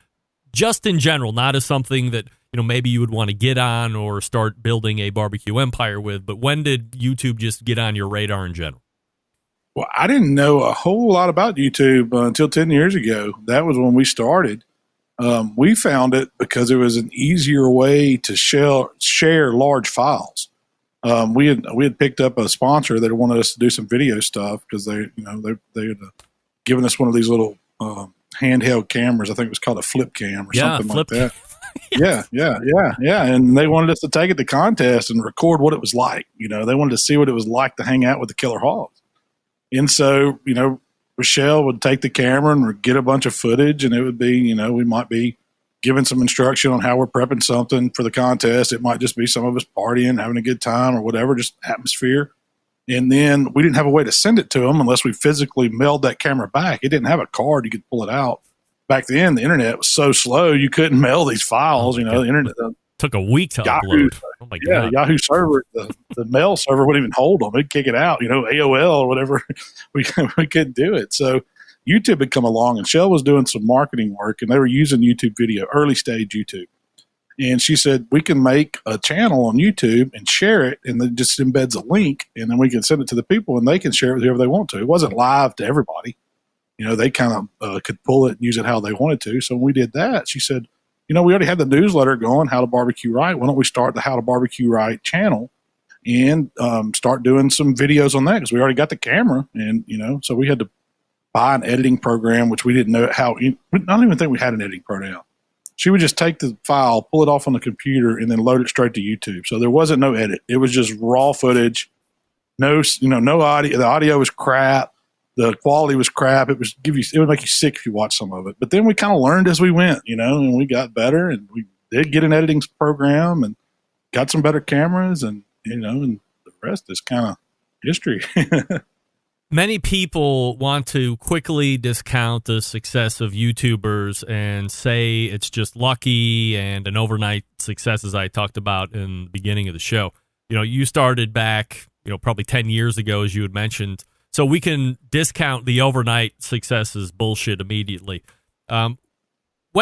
just in general, not as something that maybe you would want to get on or start building a barbecue empire with, but when did YouTube just get on your radar in general? Well, I didn't know a whole lot about YouTube until 10 years ago. That was when we started. We found it because it was an easier way to share large files. We had picked up a sponsor that wanted us to do some video stuff because they had given us one of these little handheld cameras. I think it was called a flip cam or something like that. Yeah. And they wanted us to take it to contest and record what it was like. They wanted to see what it was like to hang out with the killer hogs. And so, Rachelle would take the camera and get a bunch of footage, and it would be, we might be giving some instruction on how we're prepping something for the contest. It might just be some of us partying, having a good time or whatever, just atmosphere. And then we didn't have a way to send it to them unless we physically mailed that camera back. It didn't have a card you could pull it out. Back then, the internet was so slow you couldn't mail these files. The internet took a week to Yahoo, upload. Oh my god! Yahoo server, the mail server wouldn't even hold them. It'd kick it out. AOL or whatever. We couldn't do it. So YouTube had come along, and Shell was doing some marketing work, and they were using YouTube video, early stage YouTube. And she said, we can make a channel on YouTube and share it, and then just embeds a link, and then we can send it to the people, and they can share it with whoever they want to. It wasn't live to everybody. They kind of could pull it and use it how they wanted to. So when we did that, she said, we already had the newsletter going, How to Barbecue Right. Why don't we start the How to Barbecue Right channel and start doing some videos on that? Because we already got the camera, and, so we had to buy an editing program, which we didn't know how. I don't even think we had an editing program. She would just take the file, pull it off on the computer, and then load it straight to YouTube. So there wasn't no edit. It was just raw footage. No audio. The audio was crap. The quality was crap. It would make you sick if you watch some of it. But then we kind of learned as we went, and we got better, and we did get an editing program and got some better cameras, and and the rest is kind of history. Many people want to quickly discount the success of YouTubers and say it's just lucky and an overnight success, as I talked about in the beginning of the show. You started back, probably 10 years ago, as you had mentioned. So we can discount the overnight success as bullshit immediately. When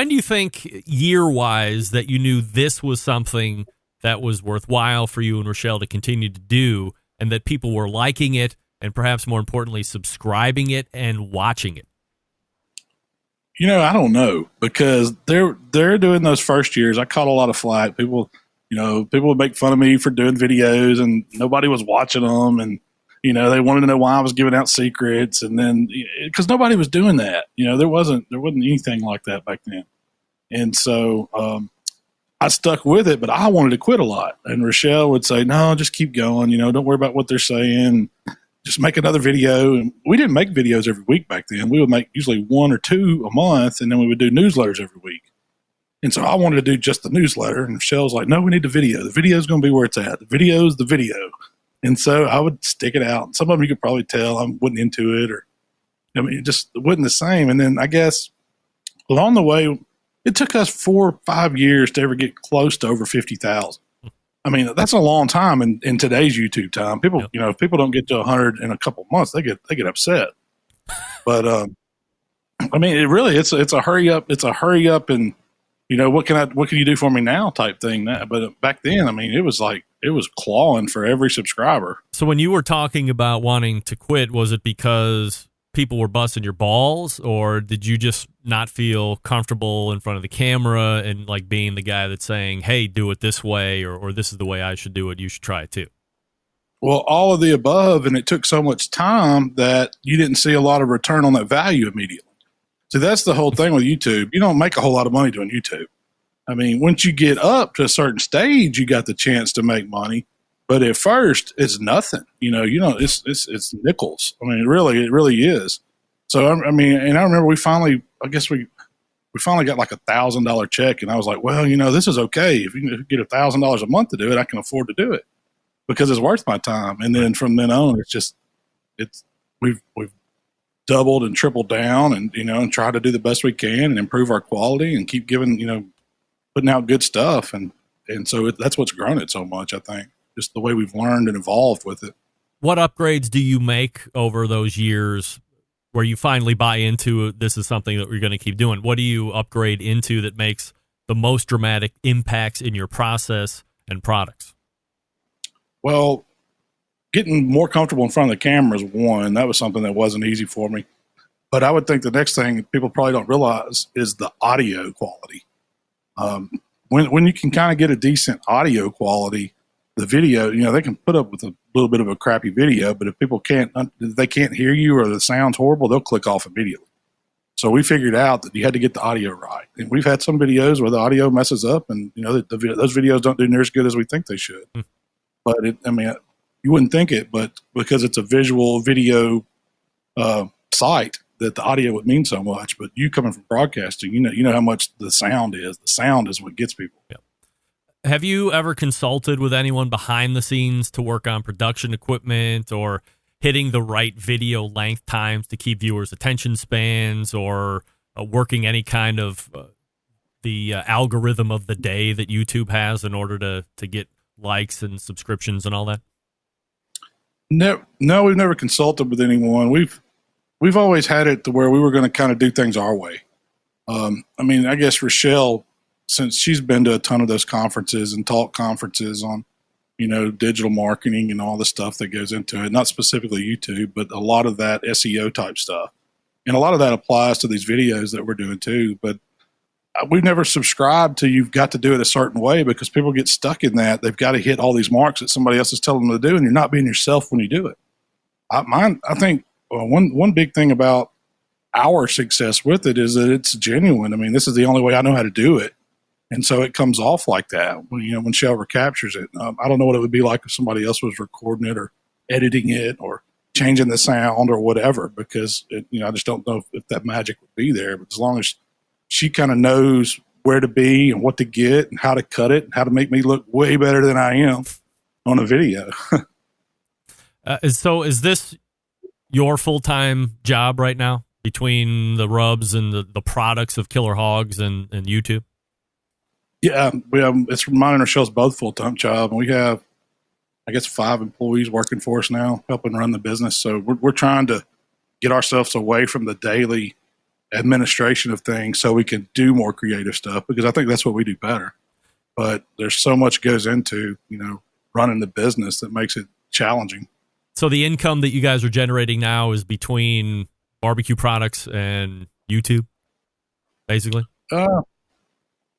do you think, year-wise, that you knew this was something that was worthwhile for you and Rachelle to continue to do, and that people were liking it, and perhaps more importantly, subscribing it and watching it? I don't know, because they're doing those first years. I caught a lot of flack. People would make fun of me for doing videos, and nobody was watching them, and they wanted to know why I was giving out secrets, and then because nobody was doing that. There wasn't anything like that back then, and so I stuck with it. But I wanted to quit a lot, and Rachelle would say, "No, just keep going. Don't worry about what they're saying. Just make another video." And we didn't make videos every week back then. We would make usually 1 or 2 a month, and then we would do newsletters every week. And so I wanted to do just the newsletter, and Rachelle's like, "No, we need the video. The video is going to be where it's at. The video is the video." And so I would stick it out. Some of them you could probably tell I wasn't into it, or it just wasn't the same. And then I guess along the way, it took us 4 or 5 years to ever get close to over 50,000. That's a long time in today's YouTube time. People, if people don't get to 100 in a couple months, they get upset. But it really it's a hurry up. It's a hurry up, and what can you do for me now type thing. But back then, it was like it was clawing for every subscriber. So when you were talking about wanting to quit, was it because people were busting your balls, or did you just not feel comfortable in front of the camera and like being the guy that's saying, "Hey, do it this way," or "This is the way I should do it. You should try it too"? Well, all of the above, and it took so much time that you didn't see a lot of return on that value immediately. So that's the whole thing with YouTube. You don't make a whole lot of money doing YouTube. Once you get up to a certain stage, you got the chance to make money. But at first, it's nothing. It's nickels. It really is. So I remember we finally got like $1,000 check, and I was like, well, this is okay. If you can get $1,000 a month to do it, I can afford to do it because it's worth my time. And then from then on, we've doubled and tripled down, and try to do the best we can and improve our quality and keep putting out good stuff. And so that's what's grown it so much, I think. Just the way we've learned and evolved with it. What upgrades do you make over those years where you finally buy into this is something that we're going to keep doing? What do you upgrade into that makes the most dramatic impacts in your process and products? Well, getting more comfortable in front of the camera is one. That was something that wasn't easy for me. But I would think the next thing people probably don't realize is the audio quality. When you can kind of get a decent audio quality, the video, they can put up with a little bit of a crappy video, but if people can't hear you or the sound's horrible, they'll click off immediately. So we figured out that you had to get the audio right. And we've had some videos where the audio messes up, and those videos don't do near as good as we think they should. But you wouldn't think it, but because it's a visual video site, that the audio would mean so much. But you coming from broadcasting, you know how much the sound is. The sound is what gets people. Yeah. Have you ever consulted with anyone behind the scenes to work on production equipment or hitting the right video length times to keep viewers' attention spans, or working any kind of the algorithm of the day that YouTube has in order to get likes and subscriptions and all that? No, we've never consulted with anyone. We've always had it to where we were going to kind of do things our way. I mean, I guess Rachelle, since she's been to a ton of those conferences and taught conferences on, digital marketing and all the stuff that goes into it, not specifically YouTube, but a lot of that SEO type stuff. And a lot of that applies to these videos that we're doing too. But we've never subscribed to you've got to do it a certain way, because people get stuck in that. They've got to hit all these marks that somebody else is telling them to do, and you're not being yourself when you do it. I think one big thing about our success with it is that it's genuine. I mean, this is the only way I know how to do it. And so it comes off like that when Shell recaptures it. I don't know what it would be like if somebody else was recording it or editing it or changing the sound or whatever, because I just don't know if that magic would be there. But as long as she kind of knows where to be and what to get and how to cut it and how to make me look way better than I am on a video. So is this your full-time job right now, between the rubs and the products of Killer Hogs and YouTube? Yeah, it's mine and Rachelle's both full-time job, and we have, I guess, 5 employees working for us now, helping run the business. So we're trying to get ourselves away from the daily administration of things so we can do more creative stuff, because I think that's what we do better. But there's so much goes into, running the business that makes it challenging. So the income that you guys are generating now is between barbecue products and YouTube, basically?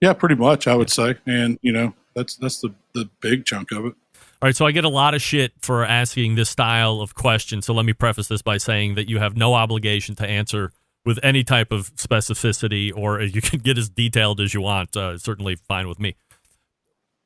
Yeah, pretty much, I would say. And, that's the big chunk of it. All right, so I get a lot of shit for asking this style of question. So let me preface this by saying that you have no obligation to answer with any type of specificity, or you can get as detailed as you want. Certainly fine with me.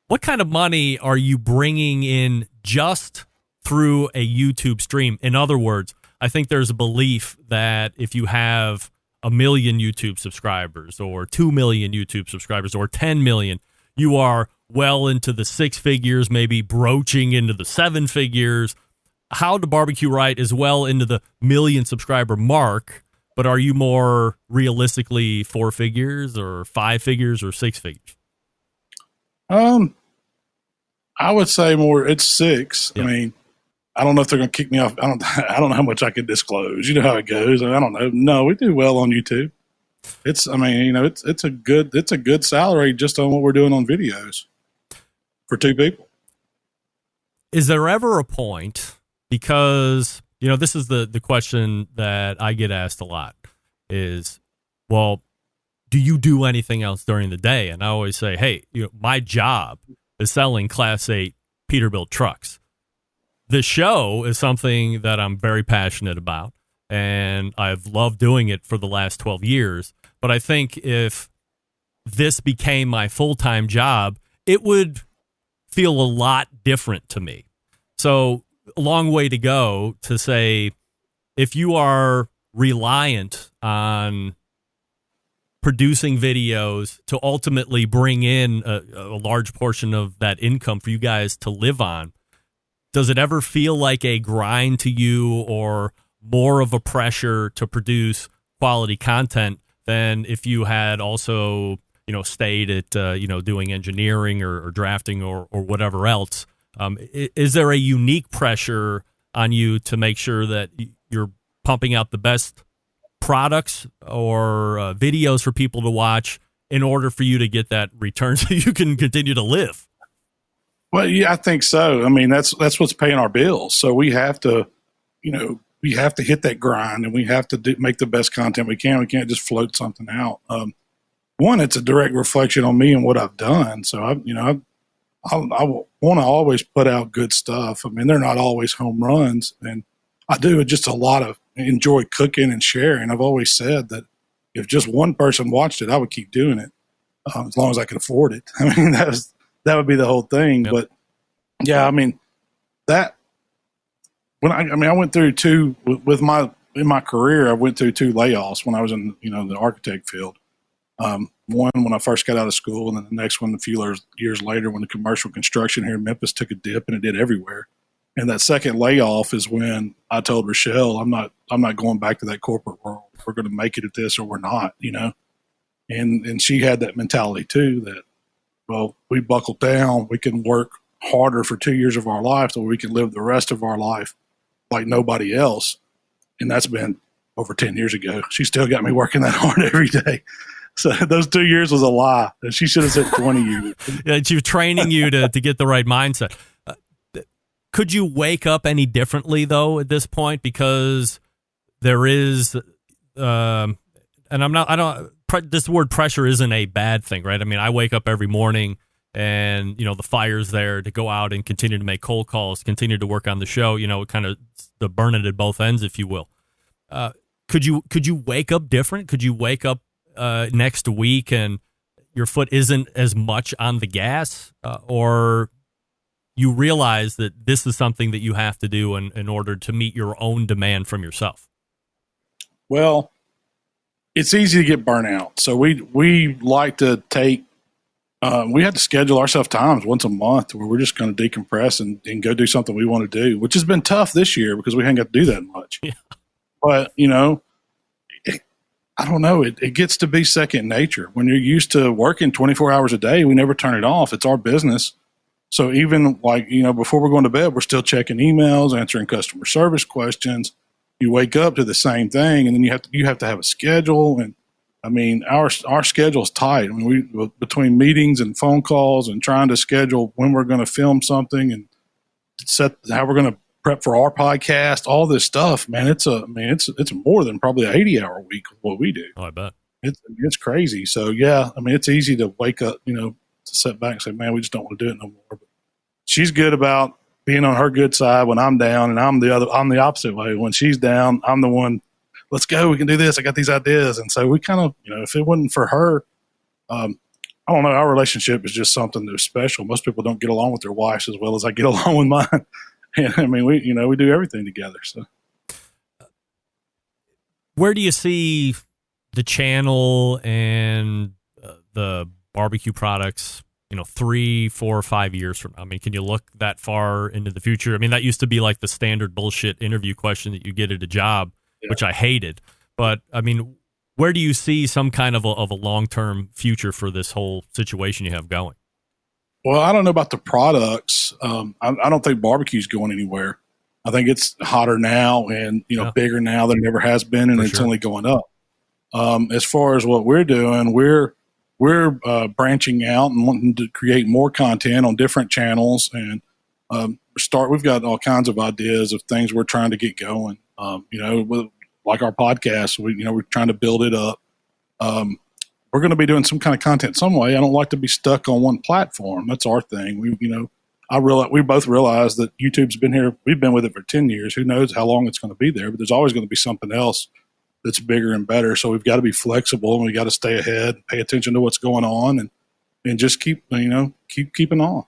What kind of money are you bringing in just through a YouTube stream? In other words, I think there's a belief that if you have 1 million YouTube subscribers or 2 million YouTube subscribers or 10 million, you are well into the 6 figures, maybe broaching into the 7 figures. How to Barbecue Right is well into the 1 million subscriber mark, but are you more realistically 4 figures or 5 figures or 6 figures? I would say more, it's 6. Yeah. I mean, I don't know if they're going to kick me off. I don't know how much I can disclose. You know how it goes. I don't know. No, we do well on YouTube. It's a good salary just on what we're doing on videos for 2 people. Is there ever a point, because, this is the question that I get asked a lot is, well, do you do anything else during the day? And I always say, hey, my job is selling Class 8 Peterbilt trucks. The show is something that I'm very passionate about, and I've loved doing it for the last 12 years. But I think if this became my full-time job, it would feel a lot different to me. So a long way to go to say, if you are reliant on producing videos to ultimately bring in a large portion of that income for you guys to live on, does it ever feel like a grind to you, or more of a pressure to produce quality content than if you had also, stayed at, doing engineering or drafting or whatever else? Is there a unique pressure on you to make sure that you're pumping out the best products or videos for people to watch in order for you to get that return so you can continue to live? Well, yeah, I think so. I mean, that's what's paying our bills. So we have to, we have to hit that grind, and we have to make the best content we can. We can't just float something out. One, it's a direct reflection on me and what I've done. So I want to always put out good stuff. I mean, they're not always home runs, and I do just a lot of enjoy cooking and sharing. I've always said that if just one person watched it, I would keep doing it as long as I could afford it. I mean, that would be the whole thing. Yep. But yeah, I mean, I went through too with my in my career, I went through 2 layoffs when I was in, the architect field. One when I first got out of school, and then the next one a few years later when the commercial construction here in Memphis took a dip, and it did everywhere. And that second layoff is when I told Rachelle, I'm not going back to that corporate world. We're going to make it at this or we're not, And she had that mentality too, that, well, we buckled down. We can work harder for 2 years of our life so we can live the rest of our life like nobody else. And that's been over 10 years ago. She still got me working that hard every day. So those 2 years was a lie. She should have said 20 years. Yeah, she was training you to get the right mindset. Could you wake up any differently, though, at this point? Because there is, this word pressure isn't a bad thing, right? I mean, I wake up every morning and, the fire's there to go out and continue to make cold calls, continue to work on the show, kind of the burn it at both ends, if you will. Could you wake up different? Could you wake up next week and your foot isn't as much on the gas, or you realize that this is something that you have to do in order to meet your own demand from yourself? Well, it's easy to get burnt out. So we like to take, we have to schedule ourselves times once a month where we're just going to decompress and go do something we want to do, which has been tough this year because we haven't got to do that much. Yeah. But, I don't know. It gets to be second nature. When you're used to working 24 hours a day, we never turn it off. It's our business. So even before we're going to bed, we're still checking emails, answering customer service questions. You wake up to the same thing, and then you have to have a schedule. And I mean, our schedule is tight. I mean, we between meetings and phone calls and trying to schedule when we're going to film something and set how we're going to prep for our podcast, all this stuff, man. It's more than probably an 80-hour week of what we do. Oh, I bet it's crazy. So yeah, I mean, it's easy to wake up, to sit back and say, man, we just don't want to do it no more. But she's good about being on her good side when I'm down, and I'm the opposite way. When she's down, I'm the one, let's go, we can do this. I got these ideas. And so we kind of, if it wasn't for her, I don't know, our relationship is just something that's special. Most people don't get along with their wives as well as I get along with mine. And I mean, we do everything together. So where do you see the channel and the barbecue products, 3, 4, 5 years from now? I mean, can you look that far into the future? I mean, that used to be like the standard bullshit interview question that you get at a job, which I hated. But I mean, where do you see some kind of a long-term future for this whole situation you have going? Well, I don't know about the products. I don't think barbecue's going anywhere. I think it's hotter now and, bigger now than it ever has been, and it's only going up. As far as what we're doing, we're branching out and wanting to create more content on different channels, and we've got all kinds of ideas of things we're trying to get going. Like our podcast, we're trying to build it up. We're going to be doing some kind of content some way. I don't like to be stuck on one platform. That's our thing. We both realize that YouTube's been here. We've been with it for 10 years. Who knows how long it's going to be there, but there's always going to be something else that's bigger and better. So we've got to be flexible, and we got to stay ahead, pay attention to what's going on, and just keep keeping on.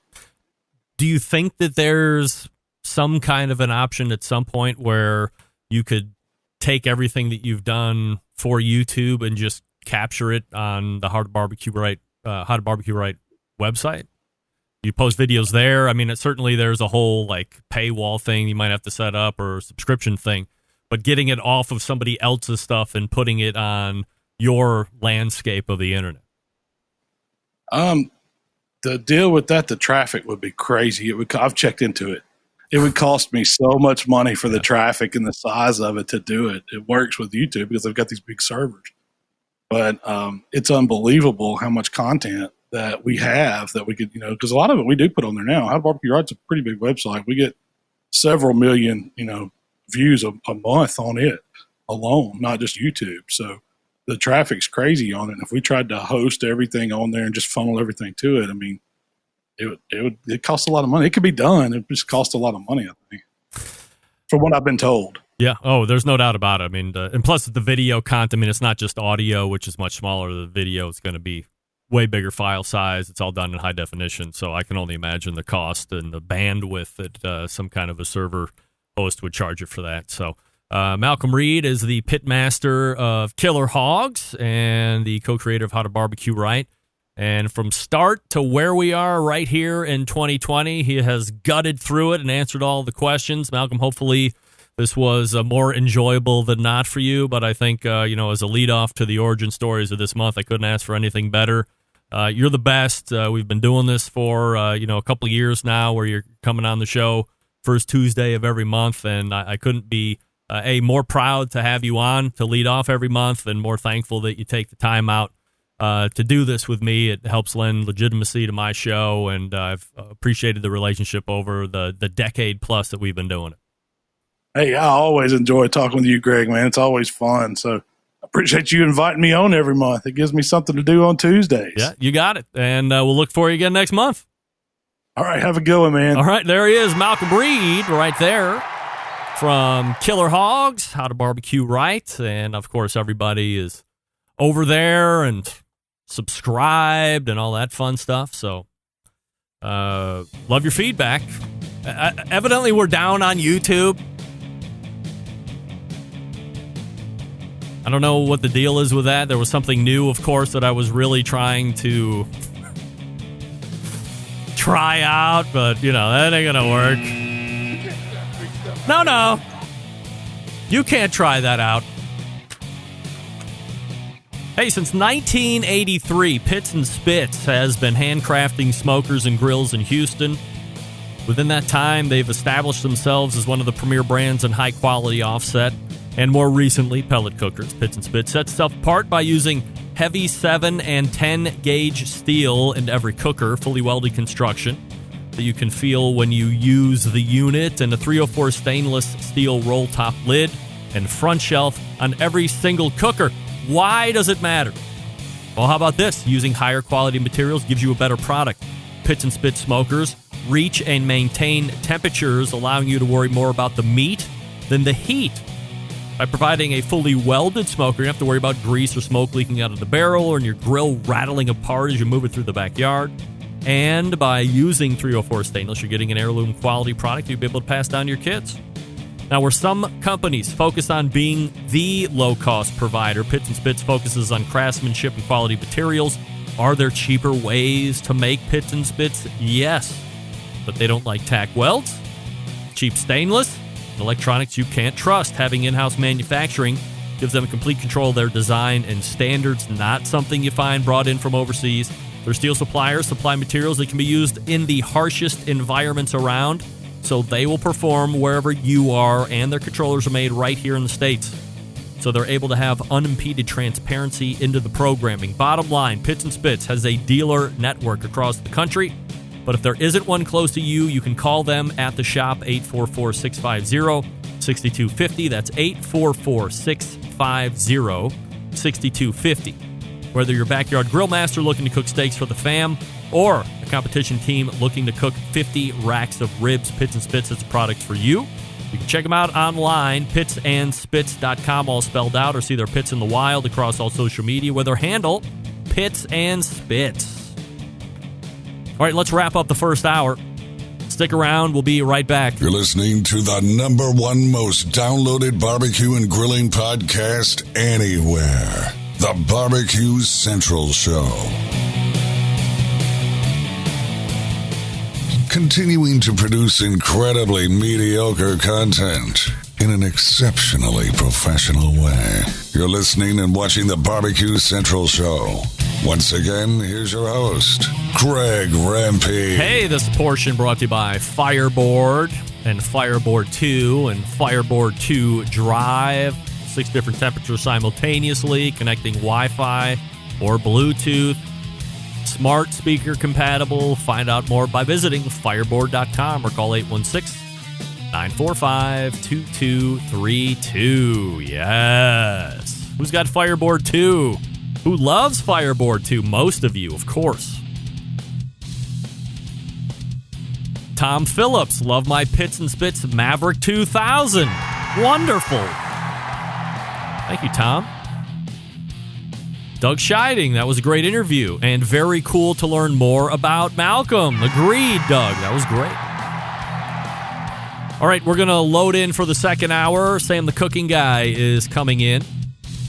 Do you think that there's some kind of an option at some point where you could take everything that you've done for YouTube and just capture it on the How to Barbecue Right website? You post videos there. I mean, certainly there's a whole paywall thing you might have to set up, or a subscription thing, but getting it off of somebody else's stuff and putting it on your landscape of the internet. The deal with that, the traffic would be crazy. I've checked into it. It would cost me so much money for the traffic and the size of it to do it. It works with YouTube because they've got these big servers. But it's unbelievable how much content that we have that we could, because a lot of it we do put on there now. How to Barbecue Right's a pretty big website. We get several million, views a month on it alone, not just YouTube. So the traffic's crazy on it. And if we tried to host everything on there and just funnel everything to it, I mean, it costs a lot of money. It could be done. It just costs a lot of money, I think, from what I've been told. Yeah. Oh, there's no doubt about it. I mean, and plus the video content, I mean, it's not just audio, which is much smaller. The video is going to be way bigger file size. It's all done in high definition. So I can only imagine the cost and the bandwidth that some kind of a server host would charge you for that. So Malcom Reed is the pitmaster of Killer Hogs and the co-creator of How to Barbecue Right. And from start to where we are right here in 2020, he has gutted through it and answered all the questions. Malcom, hopefully this was more enjoyable than not for you, but I think, as a leadoff to the origin stories of this month, I couldn't ask for anything better. You're the best. We've been doing this for, a couple of years now where you're coming on the show first Tuesday of every month, and I couldn't be more proud to have you on to lead off every month and more thankful that you take the time out to do this with me. It helps lend legitimacy to my show, and I've appreciated the relationship over the decade plus that we've been doing it. Hey, I always enjoy talking with you, Greg, man. It's always fun. So I appreciate you inviting me on every month. It gives me something to do on Tuesdays. Yeah, you got it. And we'll look for you again next month. All right, have a good one, man. All right, there he is, Malcom Reed, right there from Killer Hogs, How to Barbecue Right. And, of course, everybody is over there and subscribed and all that fun stuff. So love your feedback. Evidently, we're down on YouTube. I don't know what the deal is with that. There was something new, of course, that I was really trying to try out, but, that ain't going to work. No. You can't try that out. Hey, since 1983, Pits and Spits has been handcrafting smokers and grills in Houston. Within that time, they've established themselves as one of the premier brands in high-quality offset. And more recently, pellet cookers. Pits and Spits sets itself apart by using heavy 7 and 10 gauge steel in every cooker, fully welded construction that you can feel when you use the unit, and a 304 stainless steel roll top lid and front shelf on every single cooker. Why does it matter? Well, how about this? Using higher quality materials gives you a better product. Pits and Spits smokers reach and maintain temperatures, allowing you to worry more about the meat than the heat. By providing a fully welded smoker, you don't have to worry about grease or smoke leaking out of the barrel or in your grill rattling apart as you move it through the backyard. And by using 304 stainless, you're getting an heirloom quality product you'll be able to pass down to your kids. Now, where some companies focus on being the low-cost provider, Pits and Spits focuses on craftsmanship and quality materials. Are there cheaper ways to make Pits and Spits? Yes. But they don't like tack welds, cheap stainless, electronics you can't trust. Having in-house manufacturing gives them complete control of their design and standards, not something you find brought in from overseas. Their steel suppliers supply materials that can be used in the harshest environments around, so they will perform wherever you are, and their controllers are made right here in the States. So they're able to have unimpeded transparency into the programming. Bottom line, Pits and Spits has a dealer network across the country. But if there isn't one close to you, you can call them at the shop, 844-650-6250. That's 844-650-6250. Whether you're a backyard grill master looking to cook steaks for the fam or a competition team looking to cook 50 racks of ribs, Pits and Spits is a product for you. You can check them out online, pitsandspits.com, all spelled out, or see their Pits in the wild across all social media with their handle, Pits and Spits. All right, let's wrap up the first hour. Stick around. We'll be right back. You're listening to the #1 most downloaded barbecue and grilling podcast anywhere. The BBQ Central Show. Continuing to produce incredibly mediocre content in an exceptionally professional way. You're listening and watching the BBQ Central Show. Once again, here's your host, Greg Rampey. Hey, this portion brought to you by Fireboard and Fireboard 2 and Fireboard 2 Drive. 6 different temperatures simultaneously, connecting Wi-Fi or Bluetooth. Smart speaker compatible. Find out more by visiting fireboard.com or call 816-945-2232. Yes. Who's got Fireboard 2? Who loves Fireboard 2? Most of you, of course. Tom Phillips, love my Pits and Spits Maverick 2000. Wonderful. Thank you, Tom. Doug Scheiding, that was a great interview and very cool to learn more about Malcom. Agreed, Doug. That was great. All right, we're going to load in for the second hour. Sam the Cooking Guy is coming in,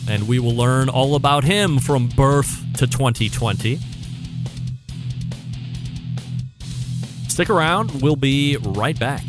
and we will learn all about him from birth to 2020. Stick around. We'll be right back.